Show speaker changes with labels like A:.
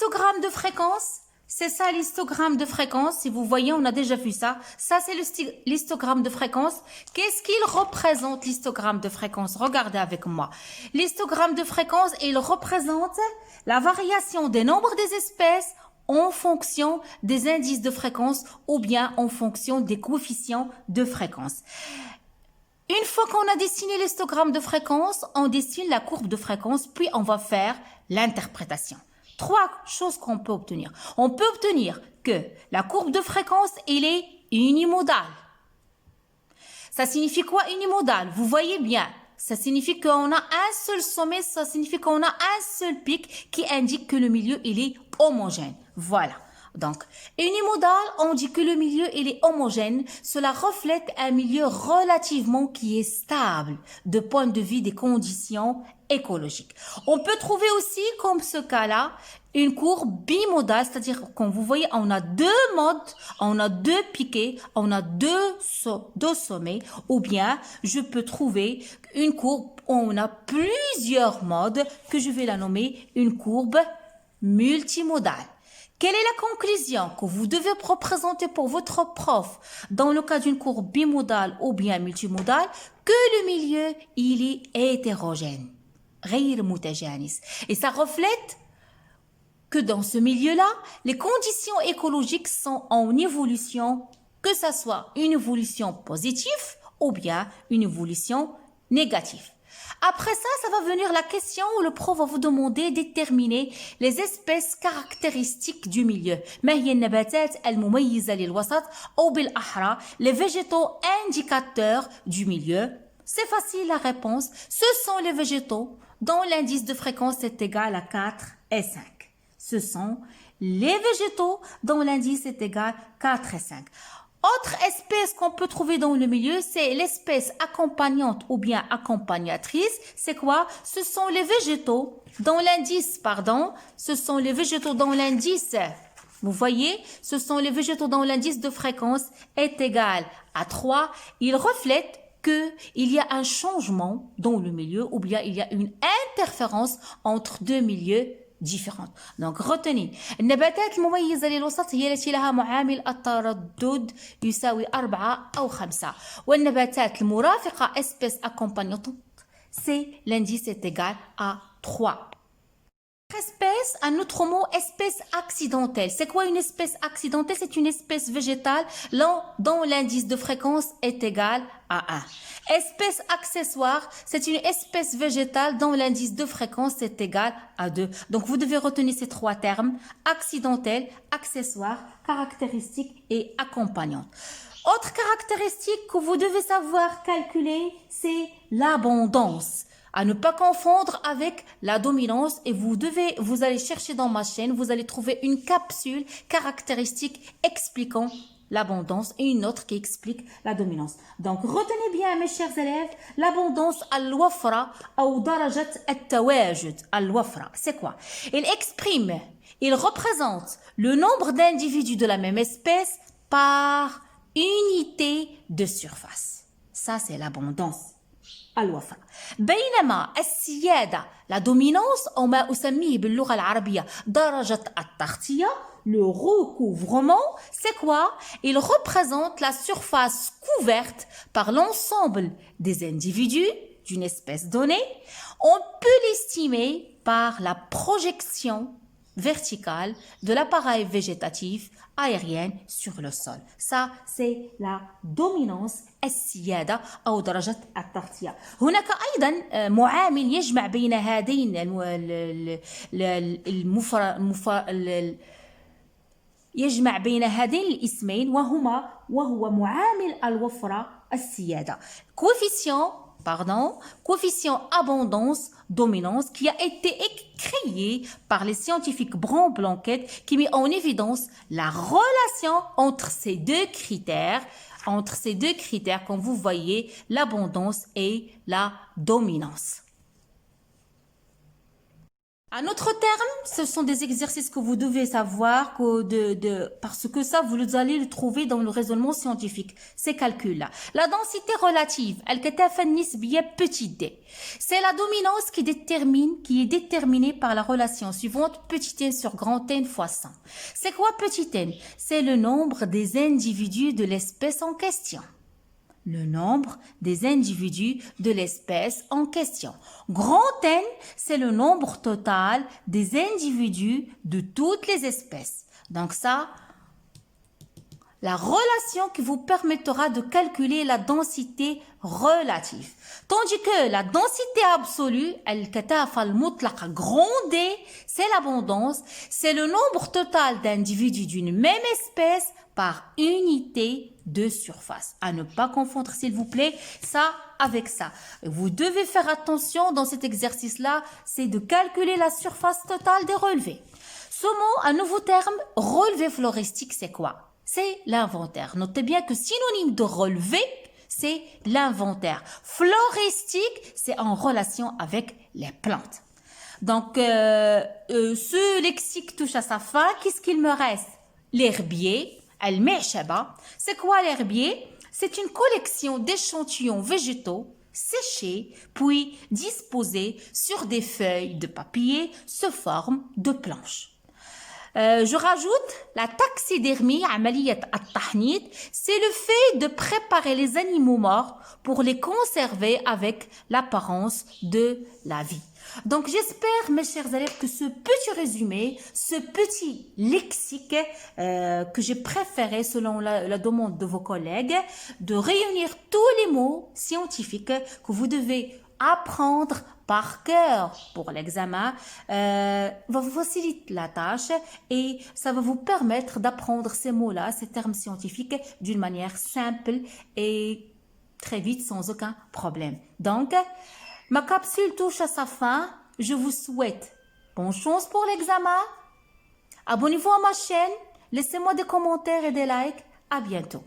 A: L'histogramme de fréquence, c'est ça l'histogramme de fréquence. Si vous voyez, on a déjà vu ça. Ça, c'est l'histogramme de fréquence. Qu'est-ce qu'il représente, l'histogramme de fréquence? Regardez avec moi. L'histogramme de fréquence, il représente la variation des nombres des espèces en fonction des indices de fréquence ou bien en fonction des coefficients de fréquence. Une fois qu'on a dessiné l'histogramme de fréquence, on dessine la courbe de fréquence, puis on va faire l'interprétation. Trois choses qu'on peut obtenir. On peut obtenir que la courbe de fréquence, elle est unimodale. Ça signifie quoi unimodale? Vous voyez bien. Ça signifie qu'on a un seul sommet, ça signifie qu'on a un seul pic qui indique que le milieu, il est homogène. Voilà. Donc, unimodal, on dit que le milieu, il est homogène. Cela reflète un milieu relativement qui est stable de point de vue des conditions écologiques. On peut trouver aussi, comme ce cas-là, une courbe bimodale, c'est-à-dire, comme vous voyez, on a deux modes, on a deux piquets, on a deux sommets, ou bien je peux trouver une courbe où on a plusieurs modes, que je vais la nommer une courbe multimodale. Quelle est la conclusion que vous devez représenter pour votre prof dans le cas d'une courbe bimodale ou bien multimodale? Que le milieu, il est hétérogène. غير متجانس. Et ça reflète que dans ce milieu-là, les conditions écologiques sont en évolution, que ce soit une évolution positive ou bien une évolution négative. Après ça, ça va venir la question où le prof va vous demander de déterminer les espèces caractéristiques du milieu. ما هي النباتات المميزة للوسط أو بالأحرى les végétaux indicateurs du milieu. C'est facile la réponse. Ce sont les végétaux dont l'indice de fréquence est égal à 4 et 5. Ce sont les végétaux dont l'indice est égal à 4 et 5. Autre espèce qu'on peut trouver dans le milieu, c'est l'espèce accompagnante ou bien accompagnatrice. C'est quoi? Ce sont les végétaux dont l'indice, vous voyez, ce sont les végétaux dont l'indice de fréquence est égal à 3. Ils reflètent qu'il y a un changement dans le milieu ou bien il y a une interférence entre deux milieux différents. Donc retenez النباتات المميزة للوسط هي التي لها معامل التردد يساوي 4 أو 5 والنباتات المرافقة espèce accompagnante c'est l'indice est égal à 3. Espèce, un autre mot, espèce accidentelle. C'est quoi une espèce accidentelle? C'est une espèce végétale dont l'indice de fréquence est égal à 1. Espèce accessoire, c'est une espèce végétale dont l'indice de fréquence est égal à 2. Donc, vous devez retenir ces trois termes, accidentelle, accessoire, caractéristique et accompagnante. Autre caractéristique que vous devez savoir calculer, c'est l'abondance. À ne pas confondre avec la dominance et vous allez chercher dans ma chaîne, vous allez trouver une capsule caractéristique expliquant l'abondance et une autre qui explique la dominance. Donc retenez bien mes chers élèves, l'abondance al-wafra ou darajat al-tawajud al-wafra. C'est quoi? Il représente le nombre d'individus de la même espèce par unité de surface. Ça c'est l'abondance. الوفرة بينما السيادة la dominance أو ما أسميه باللغة العربية درجة التغطية le recouvrement c'est quoi? Il représente la surface couverte par l'ensemble des individus d'une espèce donnée. On peut l'estimer par la projection verticale de l'appareil végétatif aérien sur le sol. Ça, c'est la dominance السيادة أو درجة التغطية. هناك أيضا معامل يجمع بين هذين يجمع بين هذين الاسمين وهو معامل الوفرة السيادة. Coefficient abondance-dominance qui a été créé par les scientifiques Brown-Blanquet qui met en évidence la relation entre ces deux critères, comme vous voyez, l'abondance et la dominance. Un autre terme, ce sont des exercices que vous devez savoir parce que ça, vous allez le trouver dans le raisonnement scientifique. Ces calculs-là. La densité relative, الكثافة النسبية petit d. C'est la dominance qui est déterminée par la relation suivante, petit n sur grand N fois 100. C'est quoi petit n? C'est le nombre des individus de l'espèce en question. Le nombre des individus de l'espèce en question. Grand N, c'est le nombre total des individus de toutes les espèces. Donc ça, la relation qui vous permettra de calculer la densité relative. Tandis que la densité absolue, الكثافة المطلقة, grand D, c'est l'abondance, c'est le nombre total d'individus d'une même espèce par unité de surface. À ne pas confondre, s'il vous plaît, ça avec ça. Vous devez faire attention dans cet exercice-là, c'est de calculer la surface totale des relevés. Ce mot, un nouveau terme, relevé floristique, c'est quoi? C'est l'inventaire. Notez bien que synonyme de relevé, c'est l'inventaire. Floristique, c'est en relation avec les plantes. Donc, ce lexique touche à sa fin. Qu'est-ce qu'il me reste? L'herbier. Al-Me'shaba. C'est quoi l'herbier? C'est une collection d'échantillons végétaux séchés puis disposés sur des feuilles de papier sous forme de planches. Je rajoute la taxidermie, عملية التحنيط, c'est le fait de préparer les animaux morts pour les conserver avec l'apparence de la vie. Donc j'espère, mes chers élèves, que ce petit résumé, ce petit lexique que j'ai préféré selon la demande de vos collègues, de réunir tous les mots scientifiques que vous devez apprendre par cœur pour l'examen, va vous faciliter la tâche et ça va vous permettre d'apprendre ces mots-là, ces termes scientifiques d'une manière simple et très vite sans aucun problème. Donc, ma capsule touche à sa fin. Je vous souhaite bonne chance pour l'examen. Abonnez-vous à ma chaîne. Laissez-moi des commentaires et des likes. À bientôt.